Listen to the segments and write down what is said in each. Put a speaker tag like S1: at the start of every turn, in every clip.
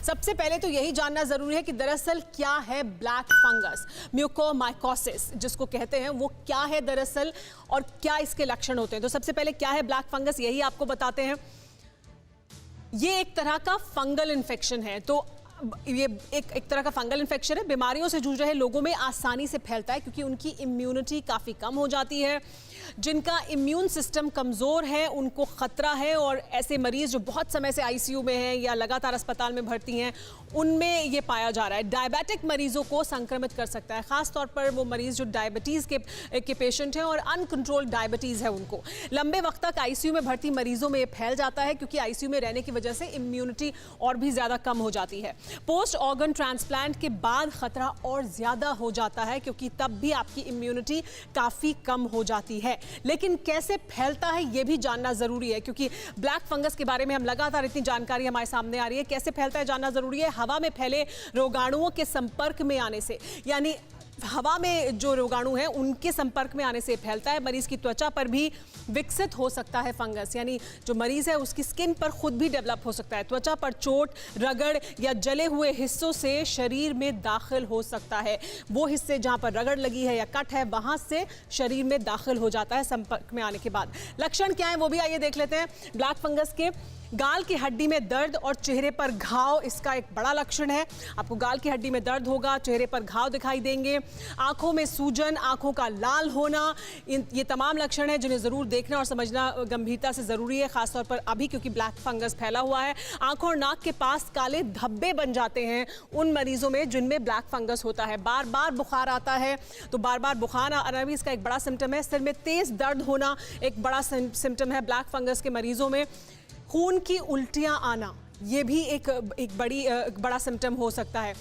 S1: सबसे पहले तो यही जानना जरूरी है कि दरअसल क्या है ब्लैक फंगस, म्यूकोमाइकोसिस जिसको कहते हैं, वो क्या है दरअसल और क्या इसके लक्षण होते हैं। तो सबसे पहले क्या है ब्लैक फंगस, यही आपको बताते हैं। ये एक तरह का फंगल इन्फेक्शन है। तो ये एक तरह का फंगल इन्फेक्शन है, बीमारियों से जूझ रहे लोगों में आसानी से फैलता है क्योंकि उनकी इम्यूनिटी काफ़ी कम हो जाती है। जिनका इम्यून सिस्टम कमज़ोर है उनको ख़तरा है, और ऐसे मरीज़ जो बहुत समय से आईसीयू में हैं या लगातार अस्पताल में भर्ती हैं उनमें ये पाया जा रहा है। डायबिटिक मरीज़ों को संक्रमित कर सकता है, ख़ास तौर पर वो मरीज़ जो डायबिटीज़ के पेशेंट हैं और अनकंट्रोल्ड डायबिटीज़ है उनको। लंबे वक्त तक आईसीयू में भर्ती मरीज़ों में ये फैल जाता है क्योंकि आईसीयू में रहने की वजह से इम्यूनिटी और भी ज़्यादा कम हो जाती है। पोस्ट ऑर्गन ट्रांसप्लांट के बाद खतरा और ज़्यादा हो जाता है क्योंकि तब भी आपकी इम्यूनिटी काफ़ी कम हो जाती है। लेकिन कैसे फैलता है ये भी जानना ज़रूरी है क्योंकि ब्लैक फंगस के बारे में हम लगातार इतनी जानकारी हमारे सामने आ रही है। कैसे फैलता है जानना ज़रूरी है। हवा में फैले रोगाणुओं के संपर्क में आने से, यानी हवा में जो रोगाणु हैं उनके संपर्क में आने से फैलता है। मरीज़ की त्वचा पर भी विकसित हो सकता है फंगस, यानी जो मरीज़ है उसकी स्किन पर खुद भी डेवलप हो सकता है। त्वचा पर चोट, रगड़ या जले हुए हिस्सों से शरीर में दाखिल हो सकता है। वो हिस्से जहाँ पर रगड़ लगी है या कट है वहाँ से शरीर में दाखिल हो जाता है संपर्क में आने के बाद। लक्षण क्या है वो भी आइए देख लेते हैं ब्लैक फंगस के। गाल की हड्डी में दर्द और चेहरे पर घाव इसका एक बड़ा लक्षण है। आपको गाल की हड्डी में दर्द होगा, चेहरे पर घाव दिखाई देंगे, आंखों में सूजन, आंखों का लाल होना, ये तमाम लक्षण हैं जिन्हें ज़रूर देखना और समझना गंभीरता से ज़रूरी है, खासतौर पर अभी क्योंकि ब्लैक फंगस फैला हुआ है। आंखों और नाक के पास काले धब्बे बन जाते हैं उन मरीजों में जिनमें ब्लैक फंगस होता है। बार बार बुखार आता है, तो बार बार बुखार आना भी इसका एक बड़ा सिम्टम है। सिर में तेज़ दर्द होना एक बड़ा सिम्टम है ब्लैक फंगस के मरीजों में। खून की उल्टियां आना ये भी एक बड़ा सिम्टम हो सकता है।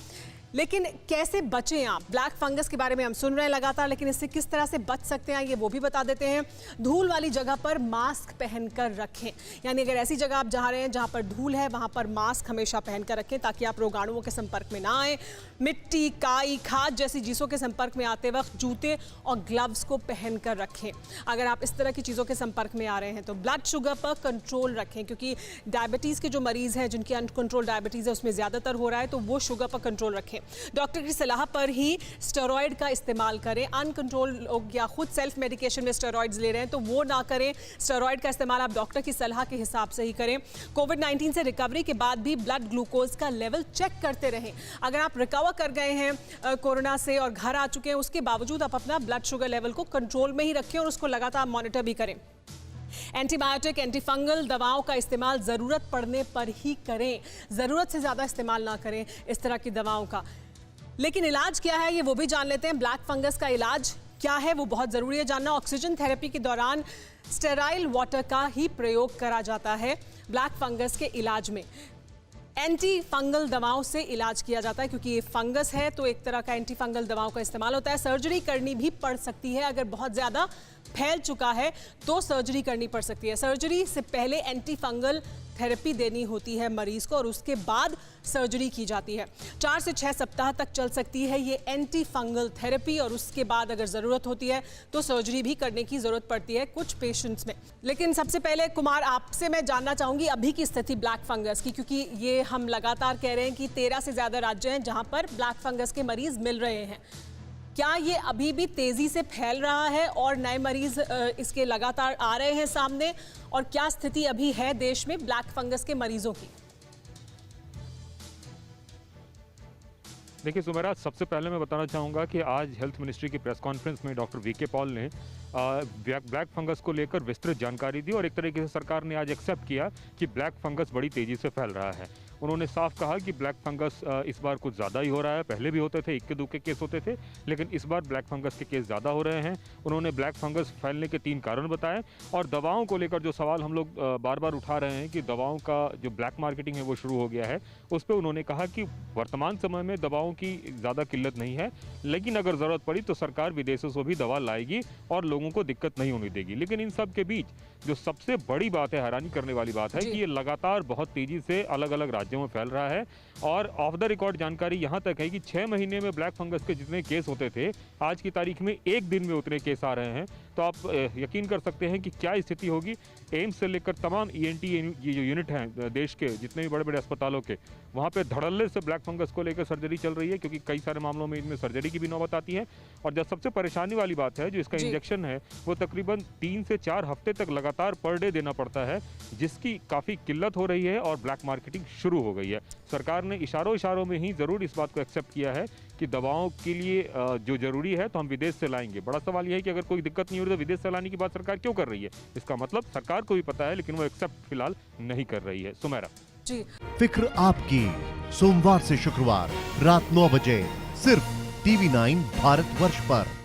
S1: लेकिन कैसे बचें आप? ब्लैक फंगस के बारे में हम सुन रहे हैं लगातार, लेकिन इससे किस तरह से बच सकते हैं ये वो भी बता देते हैं। धूल वाली जगह पर मास्क पहनकर रखें, यानी अगर ऐसी जगह आप जा रहे हैं जहां पर धूल है वहां पर मास्क हमेशा पहनकर रखें ताकि आप रोगाणुओं के संपर्क में ना आए। मिट्टी, काई, खाद जैसी चीज़ों के संपर्क में आते वक्त जूते और ग्लव्स को पहन कर रखें। अगर आप इस तरह की चीज़ों के संपर्क में आ रहे हैं तो ब्लड शुगर पर कंट्रोल रखें क्योंकि डायबिटीज़ के जो मरीज़ हैं जिनकी अनकंट्रोल डायबिटीज़ है उसमें ज़्यादातर हो रहा है, तो वो शुगर पर कंट्रोल रखें। डॉक्टर की सलाह पर ही स्टेरॉयड का इस्तेमाल करें। अनकंट्रोल लोग या खुद सेल्फ मेडिकेशन में स्टेरॉयड्स ले रहे हैं तो वो ना करें। स्टेरॉयड का इस्तेमाल आप डॉक्टर की सलाह के हिसाब से ही करें। कोविड-19 से रिकवरी के बाद भी ब्लड ग्लूकोज का लेवल चेक करते रहें। अगर आप रिकवर कर गए हैं कोरोना से और घर आ चुके हैं उसके बावजूद आप अपना ब्लड शुगर लेवल को कंट्रोल में ही रखें और उसको लगातार मॉनिटर भी करें। एंटीबायोटिक, एंटीफंगल दवाओं का इस्तेमाल ज़रूरत पड़ने पर ही करें, ज़रूरत से ज़्यादा इस्तेमाल ना करें इस तरह की दवाओं का। लेकिन इलाज क्या है ये वो भी जान लेते हैं। ब्लैक फंगस का इलाज क्या है वो बहुत ज़रूरी है जानना। ऑक्सीजन थेरेपी के दौरान स्टेराइल वाटर का ही प्रयोग करा जाता है ब्लैक फंगस के इलाज में। एंटी फंगल दवाओं से इलाज किया जाता है क्योंकि ये फंगस है तो एक तरह का एंटी फंगल दवाओं का इस्तेमाल होता है। सर्जरी करनी भी पड़ सकती है, अगर बहुत ज़्यादा फैल चुका है तो सर्जरी करनी पड़ सकती है। सर्जरी से पहले एंटी फंगल थेरेपी देनी होती है मरीज़ को और उसके बाद सर्जरी की जाती है। 4 से 6 सप्ताह तक चल सकती है ये एंटी फंगल थेरेपी और उसके बाद अगर ज़रूरत होती है तो सर्जरी भी करने की ज़रूरत पड़ती है कुछ पेशेंट्स में। लेकिन सबसे पहले कुमार आपसे मैं जानना चाहूँगी अभी की स्थिति ब्लैक फंगस की, क्योंकि ये हम लगातार कह रहे हैं कि 13 से ज़्यादा राज्य हैं जहाँ पर ब्लैक फंगस के मरीज़ मिल रहे हैं। क्या ये अभी भी तेज़ी से फैल रहा है और नए मरीज़ इसके लगातार आ रहे हैं सामने, और क्या स्थिति अभी है देश में ब्लैक फंगस के मरीजों की?
S2: देखिए सुमेरा, सबसे पहले मैं बताना चाहूँगा कि आज हेल्थ मिनिस्ट्री की प्रेस कॉन्फ्रेंस में डॉक्टर वीके पॉल ने ब्लैक फंगस को लेकर विस्तृत जानकारी दी और एक तरीके से सरकार ने आज एक्सेप्ट किया कि ब्लैक फंगस बड़ी तेज़ी से फैल रहा है। उन्होंने साफ कहा कि ब्लैक फंगस इस बार कुछ ज़्यादा ही हो रहा है। पहले भी होते थे, इक्के दुक्के केस होते थे, लेकिन इस बार ब्लैक फंगस के केस ज़्यादा हो रहे हैं। उन्होंने ब्लैक फंगस फैलने के 3 कारण बताए और दवाओं को लेकर जो सवाल हम लोग बार बार उठा रहे हैं कि दवाओं का जो ब्लैक मार्केटिंग है वो शुरू हो गया है, उस पर उन्होंने कहा कि वर्तमान समय में दवाओं की ज़्यादा किल्लत नहीं है, लेकिन अगर ज़रूरत पड़ी तो सरकार विदेशों से भी दवा लाएगी और लोगों को दिक्कत नहीं होने देगी। लेकिन इन सब के बीच जो सबसे बड़ी बात है, हैरानी करने वाली बात है कि ये लगातार बहुत तेज़ी से अलग अलग राज्यों में फैल रहा है और ऑफ द रिकॉर्ड जानकारी यहाँ तक है कि 6 महीने में ब्लैक फंगस के जितने केस होते थे आज की तारीख में 1 दिन में उतने केस आ रहे हैं। तो आप यकीन कर सकते हैं कि क्या स्थिति होगी। एम्स से लेकर तमाम ईएनटी ये जो यूनिट हैं देश के जितने भी बड़े बड़े अस्पतालों के, वहाँ पे धड़ल्ले से ब्लैक फंगस को लेकर सर्जरी चल रही है, क्योंकि कई सारे मामलों में इनमें सर्जरी की भी नौबत आती है। और जब सबसे परेशानी वाली बात है, जो इसका
S1: जी।
S2: इंजेक्शन है वो तकरीबन 3 से 4 हफ्ते तक लगातार पर डे देना पड़ता है, जिसकी काफ़ी किल्लत हो रही है और ब्लैक मार्केटिंग शुरू हो गई है। सरकार ने इशारों में ही ज़रूर इस बात को एक्सेप्ट किया है कि दवाओं के लिए जो ज़रूरी है तो हम विदेश से लाएंगे। बड़ा सवाल यह है कि अगर कोई दिक्कत नहीं हो रही तो विदेश से लाने की बात सरकार क्यों कर रही है? इसका मतलब सरकार को भी पता है, लेकिन वो एक्सेप्ट फिलहाल नहीं कर रही है। सुमेरा
S1: जी।
S3: फिक्र आपकी, सोमवार से शुक्रवार रात 9 बजे सिर्फ TV9 भारतवर्ष पर।